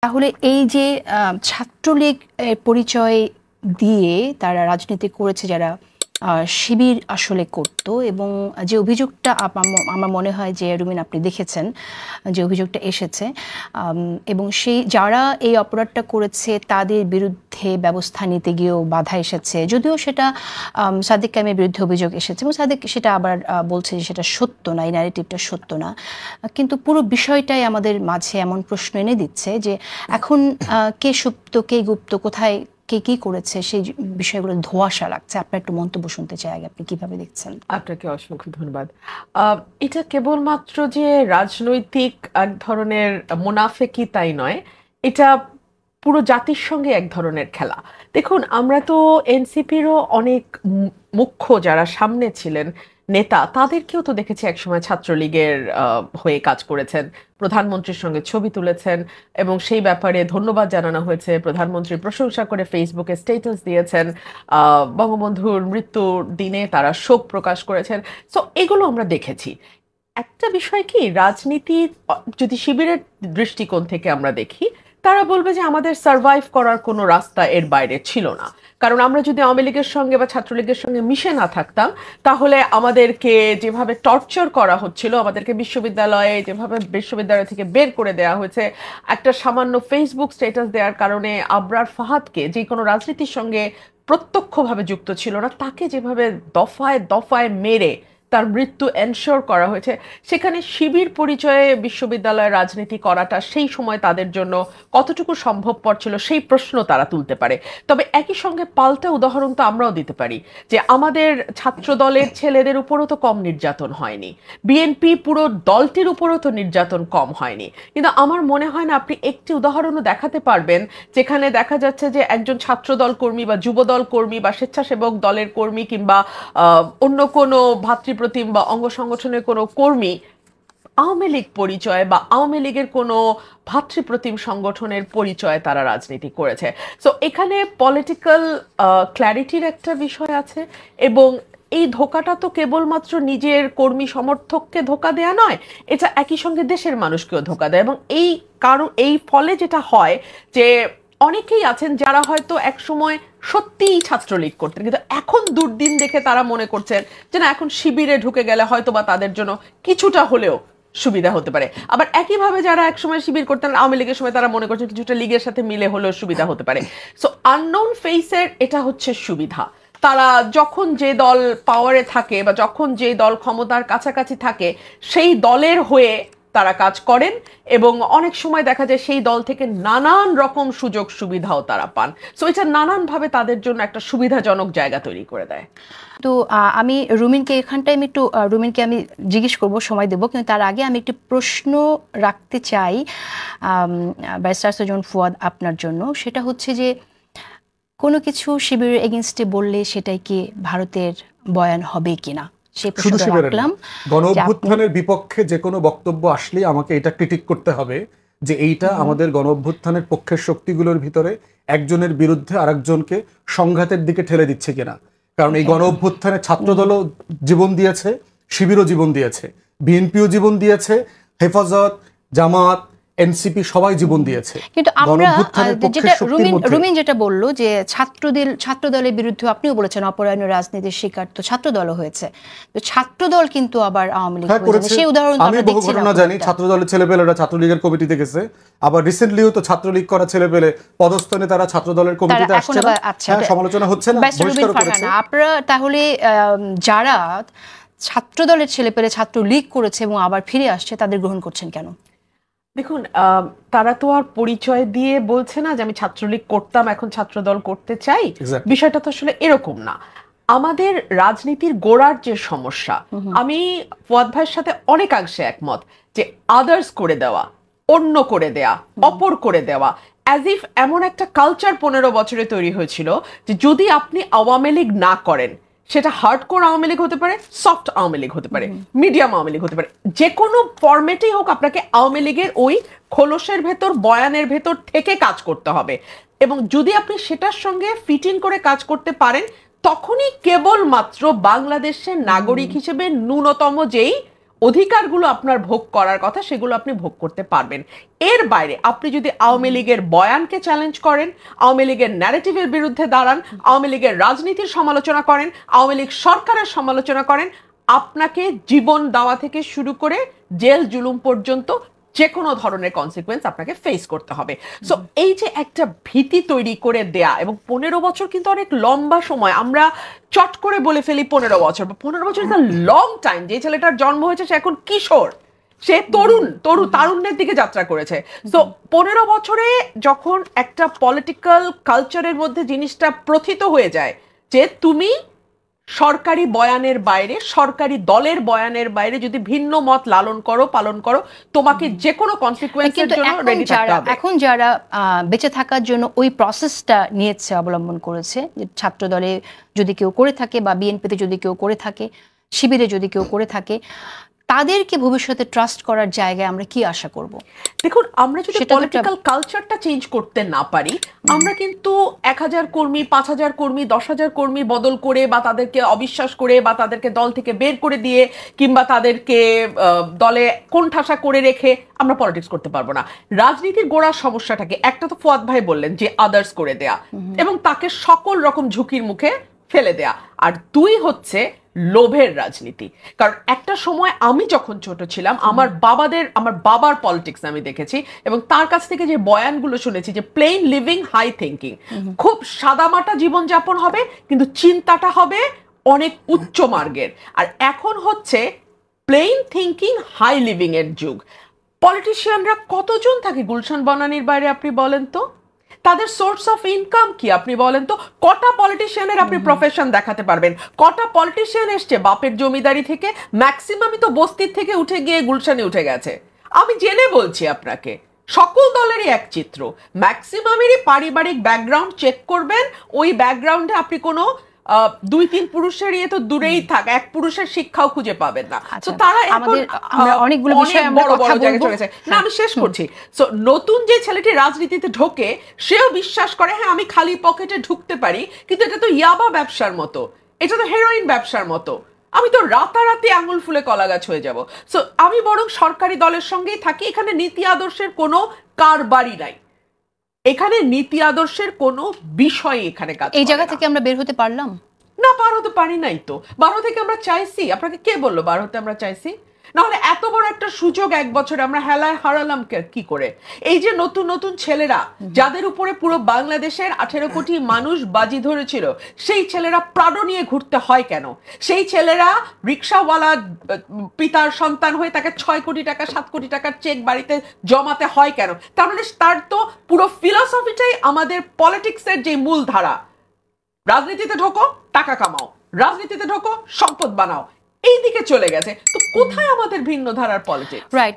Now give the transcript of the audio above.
তাহলে এই যে ছাত্রলীগ পরিচয় দিয়ে তারা রাজনীতি করেছে, যারা শিবির আসলে করত, এবং যে অভিযোগটা আমার মনে হয় যে রুমিন আপনি দেখেছেন যে অভিযোগটা এসেছে, এবং সেই যারা এই অপরাধটা করেছে তাদের বিরুদ্ধে ব্যবস্থা নিতে গিয়েও বাধা এসেছে, যদিও সেটা সাদিক কায়েমের বিরুদ্ধে অভিযোগ এসেছে এবং সাদিক সেটা আবার বলছে যে সেটা সত্য না, এই ন্যারেটিভটা সত্য না। কিন্তু পুরো বিষয়টাই আমাদের মাঝে এমন প্রশ্ন এনে দিচ্ছে যে এখন কে সুপ্ত কে গুপ্ত, কোথায় কে কি করেছে, সেই বিষয়গুলো ধোঁয়াশা লাগছে। আপনার একটু মন্তব্য শুনতে চাই আগে, আপনি কিভাবে দেখছেন? আপনাকে অসংখ্য ধন্যবাদ। এটা কেবলমাত্র যে রাজনৈতিক এক ধরনের মুনাফেকি তাই নয়, এটা পুরো জাতির সঙ্গে এক ধরনের খেলা। দেখুন, আমরা তো এনসিপিরও অনেক মুখ্য যারা সামনে ছিলেন নেতা, তাদেরকেও তো দেখেছি একসময় ছাত্রলীগের হয়ে কাজ করেছেন, প্রধানমন্ত্রীর সঙ্গে ছবি তুলেছেন এবং সেই ব্যাপারে ধন্যবাদ জানানো হয়েছে, প্রধানমন্ত্রীর প্রশংসা করে ফেসবুকে স্ট্যাটাস দিয়েছেন, বঙ্গবন্ধুর মৃত্যুর দিনে তারা শোক প্রকাশ করেছেন। সো এগুলো আমরা দেখেছি। একটা বিষয় কি, রাজনীতি যদি শিবিরের দৃষ্টিকোণ থেকে আমরা দেখি, তারা বলবে যে আমাদের সার্ভাইভ করার কোনো রাস্তা এর বাইরে ছিল না, কারণ আমরা যদি আওয়ামী লীগের সঙ্গে বা ছাত্রলীগের সঙ্গে মিশে না থাকতাম, তাহলে আমাদেরকে যেভাবে টর্চার করা হচ্ছিল, আমাদেরকে বিশ্ববিদ্যালয়ে যেভাবে বিশ্ববিদ্যালয় থেকে বের করে দেওয়া হয়েছে, একটা সামান্য ফেসবুক স্ট্যাটাস দেওয়ার কারণে আবরার ফাহাদকে, যে কোনো রাজনীতির সঙ্গে প্রত্যক্ষভাবে যুক্ত ছিল না, তাকে যেভাবে দফায় দফায় মেরে তার মৃত্যু এনশোর করা হয়েছে, সেখানে শিবির পরিচয়ে বিশ্ববিদ্যালয়ে রাজনীতি করাটা সেই সময় তাদের জন্য কতটুকু সম্ভবপর ছিল সেই প্রশ্ন তারা তুলতে পারে। তবে একই সঙ্গে পাল্টা উদাহরণ তো আমরাও দিতে পারি যে আমাদের ছাত্র দলের ছেলেদের উপরও তো কম নির্যাতন হয়নি, বিএনপি পুরো দলটির উপরও তো নির্যাতন কম হয়নি। কিন্তু আমার মনে হয় না আপনি একটি উদাহরণও দেখাতে পারবেন যেখানে দেখা যাচ্ছে যে একজন ছাত্রদল কর্মী বা যুবদল কর্মী বা স্বেচ্ছাসেবক দলের কর্মী কিংবা অন্য কোনো ভাতৃপ্রতিম বা অঙ্গ সংগঠনের কোনো কর্মী আওয়ামী লীগ পরিচয় বা আওয়ামী লীগের কোনো ভাতৃপ্রতিম সংগঠনের পরিচয় তারা রাজনীতি করেছে। সো এখানে পলিটিক্যাল ক্ল্যারিটির একটা বিষয় আছে, এবং এই ধোকাটা তো কেবলমাত্র নিজের কর্মী সমর্থককে ধোকা দেয়া নয়, এটা একই সঙ্গে দেশের মানুষকেও ধোকা দেয়। এবং এই ফলে যেটা হয় যে অনেকেই আছেন যারা হয়তো একসময় সত্যিই ছাত্রলীগ করতেন, কিন্তু এখন দুর্দিন দেখে তারা মনে করছেন যে না, এখন শিবিরে ঢুকে গেলে হয়তো বা তাদের জন্য কিছুটা হলেও সুবিধা হতে পারে। আবার একইভাবে যারা একসময় শিবির করতেন আওয়ামী লীগের সময়, তারা মনে করছেন কিছুটা লীগের সাথে মিলে হলেও সুবিধা হতে পারে। সো আননোন ফেসের এটা হচ্ছে সুবিধা। তারা যখন যে দল পাওয়ারে থাকে বা যখন যে দল ক্ষমতার কাছাকাছি থাকে, সেই দলের হয়ে তারা কাজ করেন এবং অনেক সময় দেখা যায় সেই দল থেকে নানান রকম সুযোগ সুবিধাও তারা পান। সো এটা নানানভাবে তাদের জন্য একটা সুবিধাজনক জায়গা তৈরি করে দেয়। তো আমি রুমিনকে এখানটায় একটু রুমিনকে আমি জিজ্ঞেস করব, সময় দেবো, কিন্তু তার আগে আমি একটি প্রশ্ন রাখতে চাই ব্যারিস্টার সুজন ফুয়াদ আপনার জন্য। সেটা হচ্ছে যে কোনো কিছু শিবিরের এগেনস্টে বললে সেটাই কি ভারতের বয়ান হবে কিনা, সেই প্রশ্নটা রাখলাম। গণ অভ্যুত্থানের বিপক্ষে যে কোনো বক্তব্য আসলে আমাকে এটা ক্রিটিক করতে হবে যে এইটা আমাদের গণ অভ্যুত্থানের পক্ষের শক্তিগুলোর ভিতরে একজনের বিরুদ্ধে আরেকজনকে সংঘাতের দিকে ঠেলে দিচ্ছে কিনা। কারণ এই গণ অভ্যুত্থানে ছাত্রদলও জীবন দিয়েছে, শিবিরও জীবন দিয়েছে, বিএনপিও জীবন দিয়েছে, হেফাজত, জামাত, এনসিপি সবাই জীবন দিয়েছে। কিন্তু আমরা যেটা রুমিন যেটা বললো যে ছাত্রদলের বিরুদ্ধে, আপনিও বলেছেন অপরায়ণ রাজনীতির শিকার তো ছাত্রদলও হয়েছে, তো ছাত্রদল কিন্তু আবার আওয়ামী লীগ করেছে, সেই উদাহরণ আমি বহু ঘটনা জানি। ছাত্রদলের ছেলেপেলেরা ছাত্রলীগের কমিটিতে গেছে, আবার রিসেন্টলিও তো ছাত্রলীগ করা ছেলেপেলে পদস্থনে তারা ছাত্রদলের কমিটিতে আসছে না, সমালোচনা হচ্ছে না, বহিষ্কার করেছে। আপনারা তাহলে যারা ছাত্রদলের ছেলেপেলে ছাত্রলীগ করেছে এবং আবার ফিরে আসছে, তাদের গ্রহণ করছেন কেন? দেখুন, তারা তো আর পরিচয় দিয়ে বলছে না যে আমি ছাত্রলীগ করতাম এখন ছাত্রদল করতে চাই। বিষয়টা তো আসলে এরকম না। আমাদের রাজনীতির গোড়ার যে সমস্যা, আমি ফুয়াদ ভাইয়ের সাথে অনেকাংশে একমত যে আদার্স করে দেওয়া, অন্য করে দেয়া, অপর করে দেওয়া, অ্যাজ ইফ এমন একটা কালচার 15 বছরে তৈরি হয়েছিল যে যদি আপনি আওয়ামী লীগ না করেন, সেটা হার্ডকোর আওয়ামী লীগ হতে পারে, সফট আওয়ামী লীগ হতে পারে, মিডিয়াম আওয়ামী লীগ হতে পারে, যে কোনো ফরম্যাটেই হোক আপনাকে আওয়ামী লীগের ওই খোলসের ভেতর, বয়ানের ভেতর থেকে কাজ করতে হবে। এবং যদি আপনি সেটার সঙ্গে ফিট ইন করে কাজ করতে পারেন, তখনই কেবলমাত্র বাংলাদেশের নাগরিক হিসেবে ন্যূনতম যেই অধিকারগুলো আপনার ভোগ করার কথা সেগুলো আপনি ভোগ করতে পারবেন। এর বাইরে আপনি যদি আওয়ামী লীগের বয়ানকে চ্যালেঞ্জ করেন, আওয়ামী লীগের ন্যারেটিভের বিরুদ্ধে দাঁড়ান, আওয়ামী লীগের রাজনীতির সমালোচনা করেন, আওয়ামী লীগ সরকারের সমালোচনা করেন, আপনাকে জীবন দেওয়া থেকে শুরু করে জেল জুলুম পর্যন্ত যে কোনো ধরনের কনসিকুয়েন্স আপনাকে ফেস করতে হবে। সো এই যে একটা ভীতি তৈরি করে দেয়া, এবং 15 বছর কিন্তু অনেক লম্বা সময়। আমরা চট করে বলে ফেলি 15 বছর, 15 বছর ইজ আ লং টাইম। যে ছেলেটার জন্ম হয়েছে সে এখন কিশোর, সে তারুণ্যের দিকে যাত্রা করেছে। তো 15 বছরে যখন একটা পলিটিক্যাল কালচারের মধ্যে জিনিসটা প্রথিত হয়ে যায় যে তুমি সরকারি বয়ানের বাইরে, সরকারি দলের বয়ানের বাইরে যদি ভিন্ন মত লালন করো, পালন করো, তোমাকে যে কোনো কনসিকুয়েন্সের জন্য রেডি থাকতে হবে। এখন যারা বেঁচে থাকার জন্য ওই প্রসেসটা নিয়েছে, অবলম্বন করেছে, ছাত্র দলে যদি কেউ করে থাকে বা বিএনপিতে যদি কেউ করে থাকে, শিবিরে যদি কেউ করে থাকে, তাদেরকে ভবিষ্যতে ট্রাস্ট করার জায়গায় আমরা কি আশা করব? দেখুন, আমরা যদি পলিটিক্যাল কালচারটা চেঞ্জ করতে না পারি, আমরা কিন্তু 1000 কর্মী, 5000 কর্মী, 10,000 কর্মী বদল করে বা তাদেরকে অবিশ্বাস করে বা তাদেরকে দল থেকে বের করে দিয়ে কিংবা তাদেরকে দলে কোণঠাসা করে রেখে আমরা পলিটিক্স করতে পারবো না। রাজনীতির গোড়ার সমস্যাটাকে, একটা তো ফুয়াদ ভাই বললেন যে আদার্স করে দেয়া এবং তাকে সকল রকম ঝুঁকির মুখে ফেলে দেয়া, আর 2 হচ্ছে লোভের রাজনীতি। কারণ একটা সময় আমি যখন ছোট ছিলাম, আমার বাবার পলিটিক্স আমি দেখেছি এবং তার কাছ থেকে যে বয়ানগুলো শুনেছি যে প্লেন লিভিং হাই থিঙ্কিং, খুব সাদামাটা জীবনযাপন হবে কিন্তু চিন্তাটা হবে অনেক উচ্চ মার্গের। আর এখন হচ্ছে প্লেন থিঙ্কিং হাই লিভিং এর যুগ। পলিটিশিয়ানরা কতজন থাকে গুলশান বনানীর বাইরে আপনি বলেন তো? তাদের সোর্স অফ ইনকাম কি আপনি বলেন তো? কটা পলিটিশিয়ানের আপনি প্রফেশন দেখাতে পারবেন? কটা পলিটিশিয়ান এসছে বাপের জমিদারি থেকে? ম্যাক্সিমামই তো বস্তির থেকে উঠে গিয়ে গুলশানে উঠে গেছে। আমি জেনে বলছি আপনাকে, সকল দলেরই এক চিত্র। ম্যাক্সিমামেরই পারিবারিক ব্যাকগ্রাউন্ড চেক করবেন, ওই ব্যাকগ্রাউন্ডে আপনি কোনো 2-3 পুরুষের ইয়ে তো দূরেই থাক, এক পুরুষের শিক্ষাও খুঁজে পাবেন না। তো তারা অনেকগুলো বিষয় আমরা কথা বলবো। না, আমি শেষ করছি। সো নতুন যে ছেলেটি রাজনীতিতে ঢোকে, সেও বিশ্বাস করে হ্যাঁ আমি খালি পকেটে ঢুকতে পারি, কিন্তু এটা তো ইয়াবা ব্যবসার মতো, এটা তো হেরোইন ব্যবসার মতো, আমি তো রাতারাতি আঙুল ফুলে কলা গাছ হয়ে যাব। সো আমি বরং সরকারি দলের সঙ্গেই থাকি। এখানে নীতি আদর্শের কোনো কারবারই নাই, এখানে নীতি আদর্শের কোনো বিষয় এখানে কাজ। এই জায়গা থেকে আমরা বের হতে পারলাম না? বার হতে পারি নাই তো। বার হতে থেকে আমরা চাইছি? আপনাকে কে বললো বার হতে আমরা চাইছি? নাহলে এত বড় একটা সুযোগ 1 বছরে আমরা হেলায় হারালাম কি করে? এই যে নতুন নতুন ছেলেরা যাদের উপরে পুরো বাংলাদেশের 18 কোটি মানুষ বাজি ধরেছিল, সেই ছেলেরা প্রাণো নিয়ে ঘুরতে হয় কেন? সেই ছেলেরা রিক্সাওয়ালা পিতার সন্তান হয়ে তাকে 6 কোটি টাকা 7 কোটি টাকার চেক বাড়িতে জমাতে হয় কেন? তার মানে তার তো পুরো ফিলসফিটাই আমাদের পলিটিক্সের যে মূল ধারা, রাজনীতিতে ঢোকো টাকা কামাও, রাজনীতিতে ঢোকো সম্পদ বানাও, এই দিকে চলে গেছে। তো কোথায় আমাদের ভিন্ন ধারার পলিটিক্স? রাইট।